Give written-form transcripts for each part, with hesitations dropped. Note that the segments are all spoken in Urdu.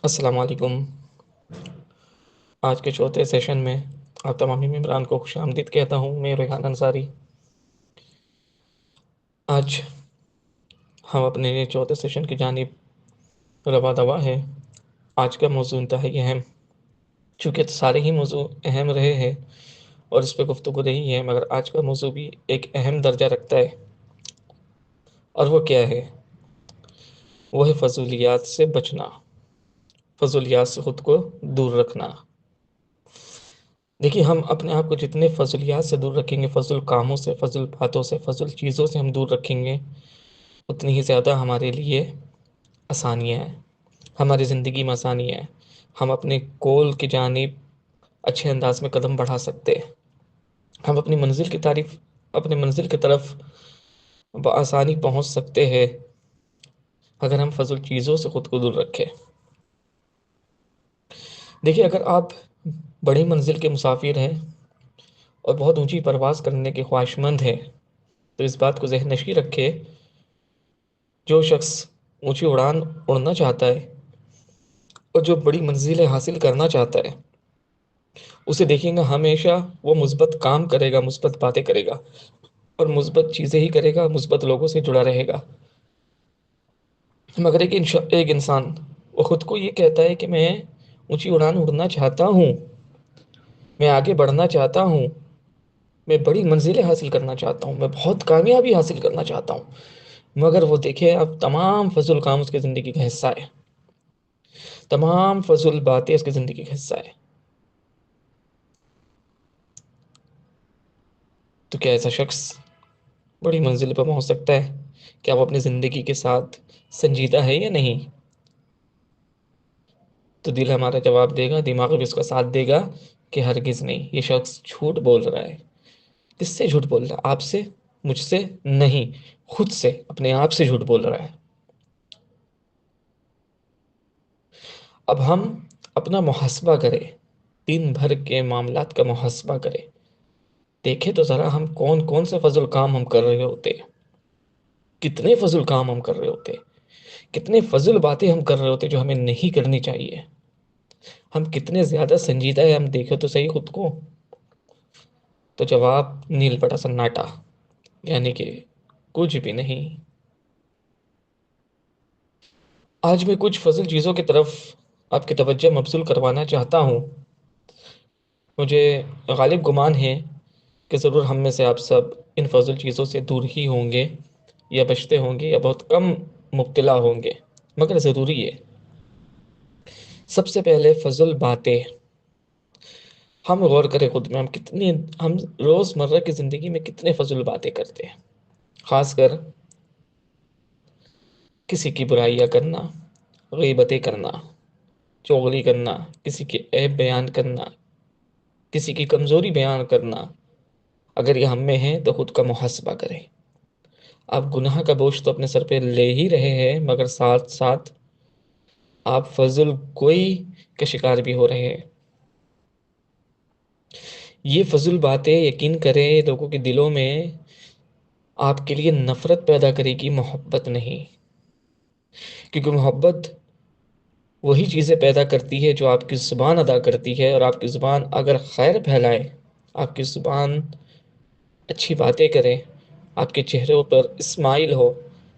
السلام علیکم۔ آج کے چوتھے سیشن میں آپ تمامی ممبران کو خوش آمدید کہتا ہوں۔ میں ریحان انصاری۔ آج ہم اپنے چوتھے سیشن کی جانب رواں دوا ہے۔ آج کا موضوع انتہائی اہم، چونکہ سارے ہی موضوع اہم رہے ہیں اور اس پہ گفتگو رہی ہے، مگر آج کا موضوع بھی ایک اہم درجہ رکھتا ہے، اور وہ کیا ہے؟ وہ ہے فضولیات سے بچنا، فضولیات سے خود کو دور رکھنا۔ دیکھیے، ہم اپنے آپ کو جتنے فضولیات سے دور رکھیں گے، فضول کاموں سے، فضول باتوں سے، فضول چیزوں سے ہم دور رکھیں گے، اتنی ہی زیادہ ہمارے لیے آسانیاں ہیں، ہماری زندگی میں آسانیاں ہیں۔ ہم اپنے گول کی جانب اچھے انداز میں قدم بڑھا سکتے ہیں۔ ہم اپنی منزل کی طرف بآسانی پہنچ سکتے ہیں اگر ہم فضول چیزوں سے خود کو دور رکھیں۔ دیکھیے، اگر آپ بڑی منزل کے مسافر ہیں اور بہت اونچی پرواز کرنے کے خواہش مند ہیں، تو اس بات کو ذہن نشین رکھے، جو شخص اونچی اڑان اڑنا چاہتا ہے اور جو بڑی منزلیں حاصل کرنا چاہتا ہے، اسے دیکھیں گا ہمیشہ وہ مثبت کام کرے گا، مثبت باتیں کرے گا اور مثبت چیزیں ہی کرے گا، مثبت لوگوں سے جڑا رہے گا۔ مگر ایک انسان وہ خود کو یہ کہتا ہے کہ میں اونچی اڑان اڑنا چاہتا ہوں، میں آگے بڑھنا چاہتا ہوں، میں بڑی منزلیں حاصل کرنا چاہتا ہوں، میں بہت کامیابی حاصل کرنا چاہتا ہوں، مگر وہ دیکھے اب تمام فضول کام اس کی زندگی کا حصہ ہے، تمام فضول باتیں اس کی زندگی کا حصہ ہے۔ تو کیا ایسا شخص بڑی منزل پر پہنچ سکتا ہے؟ کیا وہ اپنی زندگی کے ساتھ سنجیدہ ہے یا نہیں؟ تو دل ہمارا جواب دے گا، دماغ بھی اس کا ساتھ دے گا کہ ہرگز نہیں، یہ شخص جھوٹ بول رہا ہے۔ کس سے جھوٹ بول رہا ہے؟ آپ سے؟ مجھ سے؟ نہیں، خود سے، اپنے آپ سے جھوٹ بول رہا ہے۔ اب ہم اپنا محاسبہ کریں، دن بھر کے معاملات کا محاسبہ کریں، دیکھیں تو ذرا ہم کون کون سے فضل کام ہم کر رہے ہوتے ہیں، کتنے فضل کام ہم کر رہے ہوتے ہیں، کتنے فضل باتیں ہم کر رہے ہوتے ہیں جو ہمیں نہیں کرنی چاہیے۔ ہم کتنے زیادہ سنجیدہ ہیں، ہم دیکھیں تو صحیح خود کو۔ تو جواب نیل بٹا سناٹا، یعنی کہ کچھ بھی نہیں۔ آج میں کچھ فضل چیزوں کی طرف آپ کی توجہ مبذول کروانا چاہتا ہوں۔ مجھے غالب گمان ہے کہ ضرور ہم میں سے آپ سب ان فضل چیزوں سے دور ہی ہوں گے، یا بچتے ہوں گے، یا بہت کم مبتلا ہوں گے، مگر ضروری ہے۔ سب سے پہلے فضل باتیں۔ ہم غور کریں خود میں، ہم روز مرہ کی زندگی میں کتنے فضل باتیں کرتے ہیں، خاص کر کسی کی برائیاں کرنا، غیبتیں کرنا، چغلی کرنا، کسی کے عیب بیان کرنا، کسی کی کمزوری بیان کرنا۔ اگر یہ ہم میں ہے تو خود کا محاسبہ کریں۔ آپ گناہ کا بوجھ تو اپنے سر پہ لے ہی رہے ہیں، مگر ساتھ ساتھ آپ فضل گوئی کے شکار بھی ہو رہے ہیں۔ یہ فضل باتیں یقین کریں لوگوں کے دلوں میں آپ کے لیے نفرت پیدا کرے گی، محبت نہیں۔ کیونکہ محبت وہی چیزیں پیدا کرتی ہے جو آپ کی زبان ادا کرتی ہے، اور آپ کی زبان اگر خیر پھیلائے، آپ کی زبان اچھی باتیں کرے، آپ کے چہروں پر اسمائل ہو،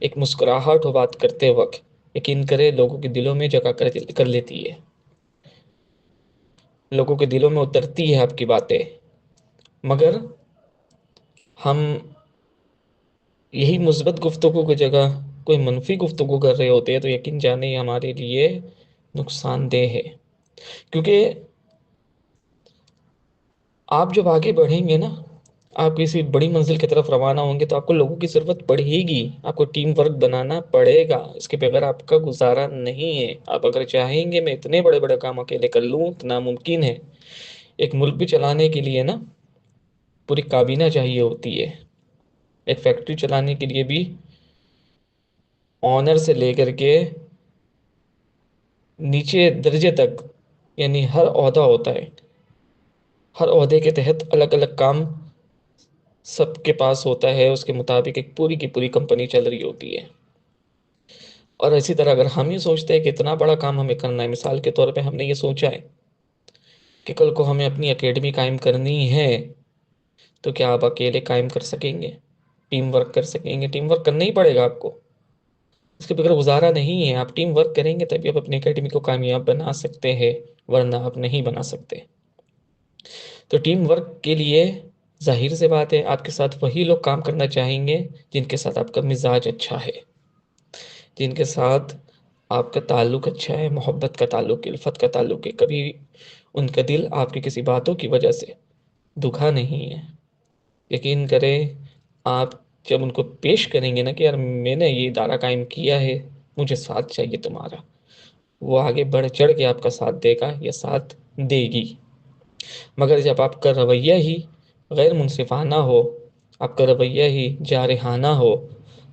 ایک مسکراہٹ ہو بات کرتے وقت، یقین کرے لوگوں کے دلوں میں جگہ کر لیتی ہے، لوگوں کے دلوں میں اترتی ہے آپ کی باتیں۔ مگر ہم یہی مثبت گفتگو کی جگہ کوئی منفی گفتگو کر رہے ہوتے ہیں، تو یقین جانے یہ ہمارے لیے نقصان دہ ہے۔ کیونکہ آپ جب آگے بڑھیں گے نا، آپ کسی بڑی منزل کی طرف روانہ ہوں گے، تو آپ کو لوگوں کی ضرورت پڑے گی، آپ کو ٹیم ورک بنانا پڑے گا، اس کے بغیر آپ کا گزارا نہیں ہے۔ آپ اگر چاہیں گے میں اتنے بڑے بڑے کام اکیلے کر لوں، تو ناممکن ہے۔ ایک ملک بھی چلانے کے لیے نا پوری کابینہ چاہیے ہوتی ہے، ایک فیکٹری چلانے کے لیے بھی آنر سے لے کر کے نیچے درجے تک، یعنی ہر عہدہ ہوتا ہے، ہر عہدے کے تحت الگ الگ کام سب کے پاس ہوتا ہے، اس کے مطابق ایک پوری کی پوری کمپنی چل رہی ہوتی ہے۔ اور اسی طرح اگر ہم یہ سوچتے ہیں کہ اتنا بڑا کام ہمیں کرنا ہے، مثال کے طور پہ ہم نے یہ سوچا ہے کہ کل کو ہمیں اپنی اکیڈمی قائم کرنی ہے، تو کیا آپ اکیلے قائم کر سکیں گے؟ ٹیم ورک کر سکیں گے؟ ٹیم ورک کرنا ہی پڑے گا آپ کو، اس کے بغیر گزارا نہیں ہے۔ آپ ٹیم ورک کریں گے تبھی آپ اپنی اکیڈمی کو کامیاب بنا سکتے ہیں، ورنہ آپ نہیں بنا سکتے۔ تو ٹیم ورک کے لیے ظاہر سی بات ہے آپ کے ساتھ وہی لوگ کام کرنا چاہیں گے جن کے ساتھ آپ کا مزاج اچھا ہے، جن کے ساتھ آپ کا تعلق اچھا ہے، محبت کا تعلق، الفت کا تعلق ہے، کبھی ان کا دل آپ کی کسی باتوں کی وجہ سے دکھا نہیں ہے۔ یقین کریں، آپ جب ان کو پیش کریں گے نا کہ یار میں نے یہ ادارہ قائم کیا ہے، مجھے ساتھ چاہیے تمہارا، وہ آگے بڑھ چڑھ کے آپ کا ساتھ دے گا یا ساتھ دے گی۔ مگر جب آپ کا رویہ ہی غیر منصفانہ ہو، آپ کا رویہ ہی جارحانہ ہو،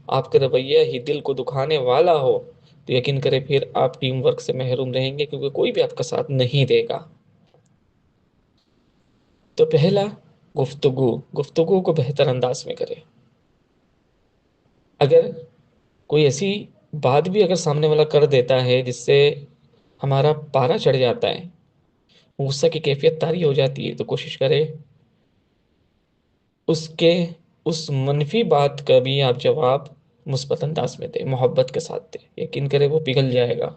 آپ کا رویہ ہی دل کو دکھانے والا ہو، تو یقین کرے پھر آپ ٹیم ورک سے محروم رہیں گے، کیونکہ کوئی بھی آپ کا ساتھ نہیں دے گا۔ تو پہلا، گفتگو کو بہتر انداز میں کرے۔ اگر کوئی ایسی بات بھی اگر سامنے والا کر دیتا ہے جس سے ہمارا پارا چڑھ جاتا ہے، غصہ کی کیفیت طاری ہو جاتی ہے، تو کوشش کرے اس کے اس منفی بات کا بھی آپ جواب مثبت انداز میں دے، محبت کے ساتھ دے۔ یقین کرے وہ پگھل جائے گا،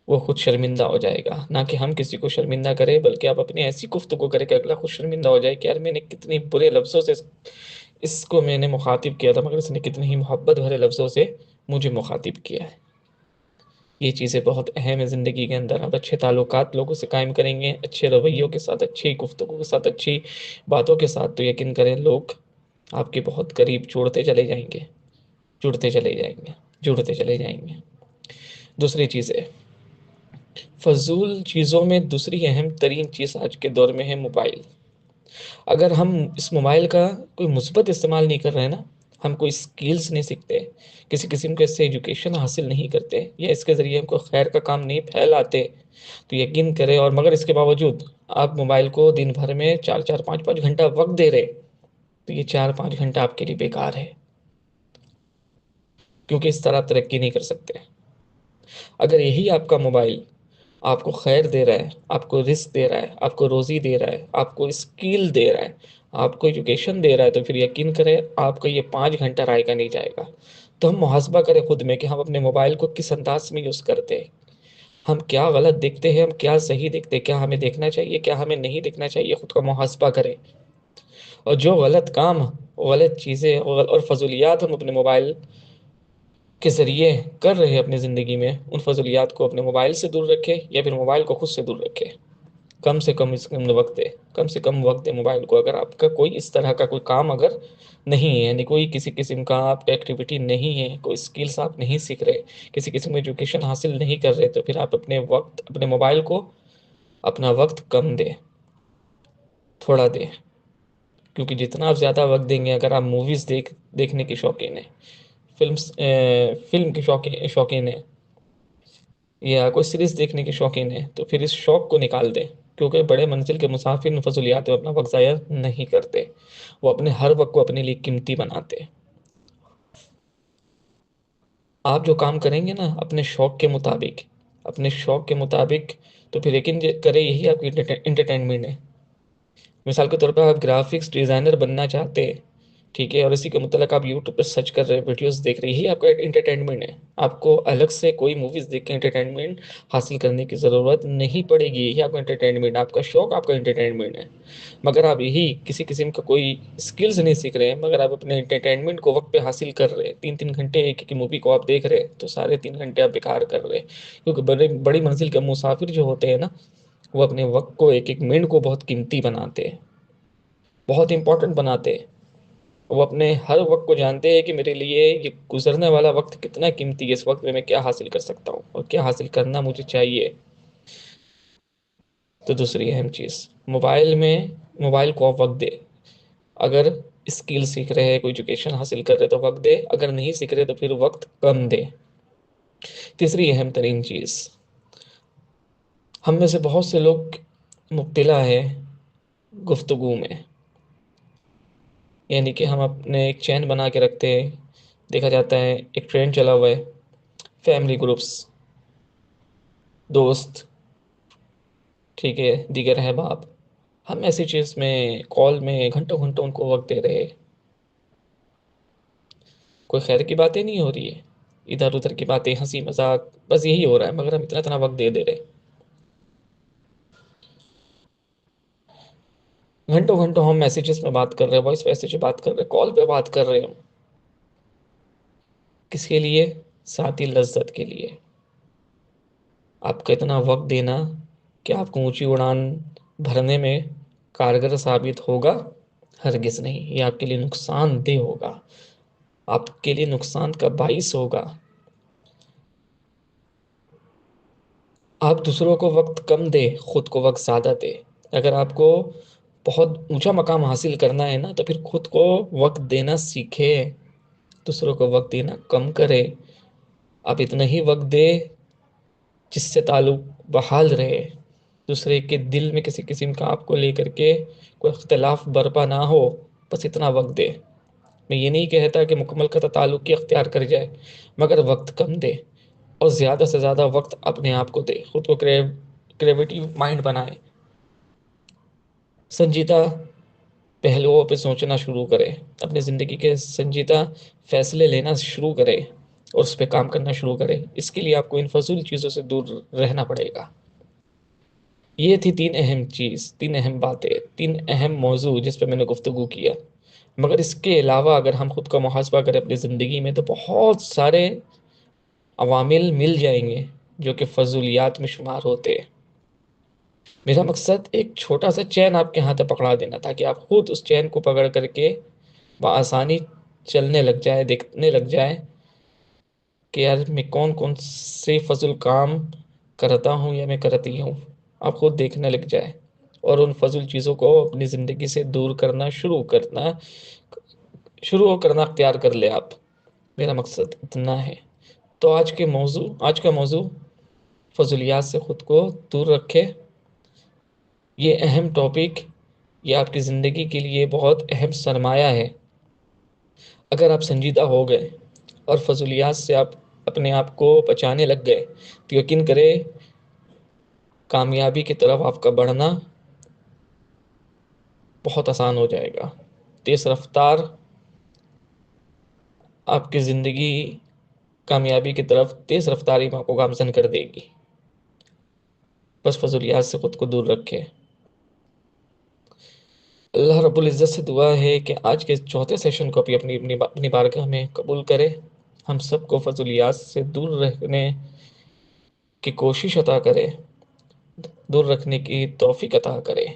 وہ خود شرمندہ ہو جائے گا۔ نہ کہ ہم کسی کو شرمندہ کریں، بلکہ آپ اپنی ایسی گفتگو کریں کہ اگلا خود شرمندہ ہو جائے کہ یار میں نے کتنی برے لفظوں سے اس کو میں نے مخاطب کیا تھا، مگر اس نے کتنی ہی محبت بھرے لفظوں سے مجھے مخاطب کیا ہے۔ یہ چیزیں بہت اہم ہے زندگی کے اندر۔ آپ اچھے تعلقات لوگوں سے قائم کریں گے، اچھے رویوں کے ساتھ، اچھی گفتگو کے ساتھ، اچھی باتوں کے ساتھ، تو یقین کریں لوگ آپ کے بہت قریب جڑتے چلے جائیں گے، جڑتے چلے جائیں گے، جڑتے چلے جائیں گے۔ دوسری چیز ہے، فضول چیزوں میں دوسری اہم ترین چیز آج کے دور میں ہے موبائل۔ اگر ہم اس موبائل کا کوئی مثبت استعمال نہیں کر رہے ہیں نا، ہم کوئی سکلز نہیں سیکھتے، کسی قسم کے اس سے ایجوکیشن حاصل نہیں کرتے، یا اس کے ذریعے ہم کو خیر کا کام نہیں پھیلاتے، تو یقین کریں، اور مگر اس کے باوجود آپ موبائل کو دن بھر میں 4 4 5 5 گھنٹہ وقت دے رہے، تو یہ 4 5 گھنٹہ آپ کے لیے بیکار ہے، کیونکہ اس طرح ترقی نہیں کر سکتے۔ اگر یہی آپ کا موبائل آپ کو خیر دے رہا ہے، آپ کو رزق دے رہا ہے، آپ کو روزی دے رہا ہے، آپ کو اسکل دے رہا ہے، آپ کو ایجوکیشن دے رہا ہے، تو پھر یقین کریں آپ کا یہ 5 گھنٹہ رائے کا نہیں جائے گا۔ تو ہم محاسبہ کریں خود میں کہ ہم اپنے موبائل کو کس انداز میں یوز کرتے ہیں، ہم کیا غلط دیکھتے ہیں، ہم کیا صحیح دیکھتے ہیں، کیا ہمیں دیکھنا چاہیے، کیا ہمیں نہیں دیکھنا چاہیے، خود کا محاسبہ کریں۔ اور جو غلط کام، غلط چیزیں اور فضولیات ہم اپنے موبائل کے ذریعے کر رہے ہیں اپنی زندگی میں، ان فضولیات کو اپنے موبائل سے دور رکھے، یا پھر موبائل کو خود سے دور رکھے۔ کم سے کم اس میں وقت دے، کم سے کم وقت دے موبائل کو۔ اگر آپ کا کوئی اس طرح کا کوئی کام اگر نہیں ہے، یعنی کوئی کسی قسم کا آپ کا ایکٹیویٹی نہیں ہے، کوئی اسکلس آپ نہیں سیکھ رہے، کسی قسم کی ایجوکیشن حاصل نہیں کر رہے، تو پھر آپ اپنے موبائل کو اپنا وقت کم دیں، تھوڑا دیں۔ کیونکہ جتنا آپ زیادہ وقت دیں گے، اگر آپ موویز دیکھنے کے شوقین ہیں، فلم کے شوقین ہیں، یا کوئی سیریز دیکھنے کے شوقین ہیں، تو پھر اس شوق کو نکال دیں، کیونکہ بڑے منزل کے مسافر ان فضولیات میں اپنا وقت ضائع نہیں کرتے، وہ اپنے ہر وقت کو اپنے لیے قیمتی بناتے۔ آپ جو کام کریں گے نا اپنے شوق کے مطابق، اپنے شوق کے مطابق، تو پھر یقین کرے یہی آپ کی انٹرٹینمنٹ ہے۔ مثال کے طور پر آپ گرافکس ڈیزائنر بننا چاہتے ہیں، ٹھیک ہے، اور اسی کے متعلق آپ یوٹیوب پہ سرچ کر رہے ہیں، ویڈیوز دیکھ رہے ہیں، یہی آپ کا انٹرٹینمنٹ ہے۔ آپ کو الگ سے کوئی موویز دیکھ کے انٹرٹینمنٹ حاصل کرنے کی ضرورت نہیں پڑے گی، یہی آپ کا انٹرٹینمنٹ، آپ کا شوق آپ کا انٹرٹینمنٹ ہے۔ مگر آپ یہی کسی قسم کا کوئی اسکلز نہیں سیکھ رہے ہیں، مگر آپ اپنے انٹرٹینمنٹ کو وقت پہ حاصل کر رہے ہیں، 3 3 گھنٹے ایک ایک مووی کو آپ دیکھ رہے ہیں، تو سارے 3 گھنٹے آپ بیکار کر رہے ہیں۔ کیونکہ بڑی منزل کے مسافر جو ہوتے ہیں نا، وہ اپنے وقت کو، ایک ایک منٹ کو بہت قیمتی بناتے ہیں، بہت امپورٹنٹ بناتے ہیں۔ وہ اپنے ہر وقت کو جانتے ہیں کہ میرے لیے یہ گزرنے والا وقت کتنا قیمتی ہے، اس وقت میں کیا حاصل کر سکتا ہوں اور کیا حاصل کرنا مجھے چاہیے۔ تو دوسری اہم چیز، موبائل کو آپ وقت دے۔ اگر اسکل سیکھ رہے ہیں، کوئی ایجوکیشن حاصل کر رہے تو وقت دے، اگر نہیں سیکھ رہے تو پھر وقت کم دے۔ تیسری اہم ترین چیز، ہم میں سے بہت سے لوگ مبتلا ہے گفتگو میں، یعنی کہ ہم اپنے ایک چین بنا کے رکھتے ہیں دیکھا جاتا ہے ایک ٹرینڈ چلا ہوا ہے، فیملی گروپس، دوست، ٹھیک ہے، دیگر احباب، ہم ایسی چیز میں کال میں گھنٹوں گھنٹوں ان کو وقت دے رہے، کوئی خیر کی باتیں نہیں ہو رہی ہے، ادھر ادھر کی باتیں، ہنسی مذاق، بس یہی ہو رہا ہے، مگر ہم اتنا اتنا وقت دے رہے، گھنٹوں گھنٹوں ہم میسیجز میں بات کر رہے ہیں، وائس میسیج پہ بات کر رہے ہیں، کال پہ بات کر رہے ہیں، ہم کس کے لیے؟ ساتھی لذت کے لیے۔ آپ کا اتنا وقت دینا کہ آپ کو اونچی اڑان بھرنے میں کارگر ثابت ہوگا؟ ہرگز نہیں، یہ آپ کے لیے نقصان دہ ہوگا، آپ کے لیے نقصان کا باعث ہوگا۔ آپ دوسروں کو وقت کم دے، خود کو وقت زیادہ دے۔ اگر آپ کو بہت اونچا مقام حاصل کرنا ہے نا، تو پھر خود کو وقت دینا سیکھے، دوسروں کو وقت دینا کم کرے۔ آپ اتنا ہی وقت دے جس سے تعلق بحال رہے، دوسرے کے دل میں کسی قسم کا آپ کو لے کر کے کوئی اختلاف برپا نہ ہو، بس اتنا وقت دے۔ میں یہ نہیں کہتا کہ مکمل قطع تعلق کی اختیار کر جائے، مگر وقت کم دے، اور زیادہ سے زیادہ وقت اپنے آپ کو دے، خود کو کریٹیو مائنڈ بنائے، سنجیدہ پہلوؤں پہ سوچنا شروع کرے، اپنی زندگی کے سنجیدہ فیصلے لینا شروع کرے، اور اس پہ کام کرنا شروع کرے۔ اس کے لیے آپ کو ان فضول چیزوں سے دور رہنا پڑے گا۔ یہ تھی تین اہم چیز، تین اہم باتیں، تین اہم موضوع جس پہ میں نے گفتگو کیا۔ مگر اس کے علاوہ اگر ہم خود کا محاسبہ کریں اپنی زندگی میں، تو بہت سارے عوامل مل جائیں گے جو کہ فضولیات میں شمار ہوتے ہیں۔ میرا مقصد ایک چھوٹا سا چین آپ کے ہاتھ پکڑا دینا، تاکہ آپ خود اس چین کو پکڑ کر کے بآسانی چلنے لگ جائے، دیکھنے لگ جائے کہ یار میں کون کون سے فضول کام کرتا ہوں یا میں کرتی ہوں۔ آپ خود دیکھنے لگ جائے اور ان فضول چیزوں کو اپنی زندگی سے دور کرنا شروع کرنا اختیار کر لے آپ۔ میرا مقصد اتنا ہے۔ تو آج کا موضوع فضولیات سے خود کو دور رکھے۔ یہ اہم ٹاپک، یہ آپ کی زندگی کے لیے بہت اہم سرمایہ ہے۔ اگر آپ سنجیدہ ہو گئے اور فضولیات سے آپ اپنے آپ کو بچانے لگ گئے، تو یقین کرے کامیابی کی طرف آپ کا بڑھنا بہت آسان ہو جائے گا۔ تیز رفتار آپ کی زندگی کامیابی کی طرف تیز رفتاری میں آپ کو گامزن کر دے گی۔ بس فضولیات سے خود کو دور رکھے۔ اللہ رب العزت سے دعا ہے کہ آج کے چوتھے سیشن کو بھی اپنی بارگاہ میں قبول کرے، ہم سب کو فضولیات سے دور رہنے کی کوشش عطا کرے، دور رکھنے کی توفیق عطا کرے،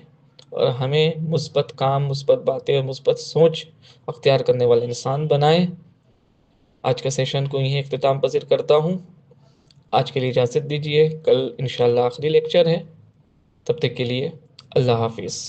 اور ہمیں مثبت کام، مثبت باتیں اور مثبت سوچ اختیار کرنے والے انسان بنائے۔ آج کا سیشن کو یہیں اختتام پذیر کرتا ہوں۔ آج کے لیے اجازت دیجیے، کل انشاءاللہ آخری لیکچر ہے، تب تک کے لیے اللہ حافظ۔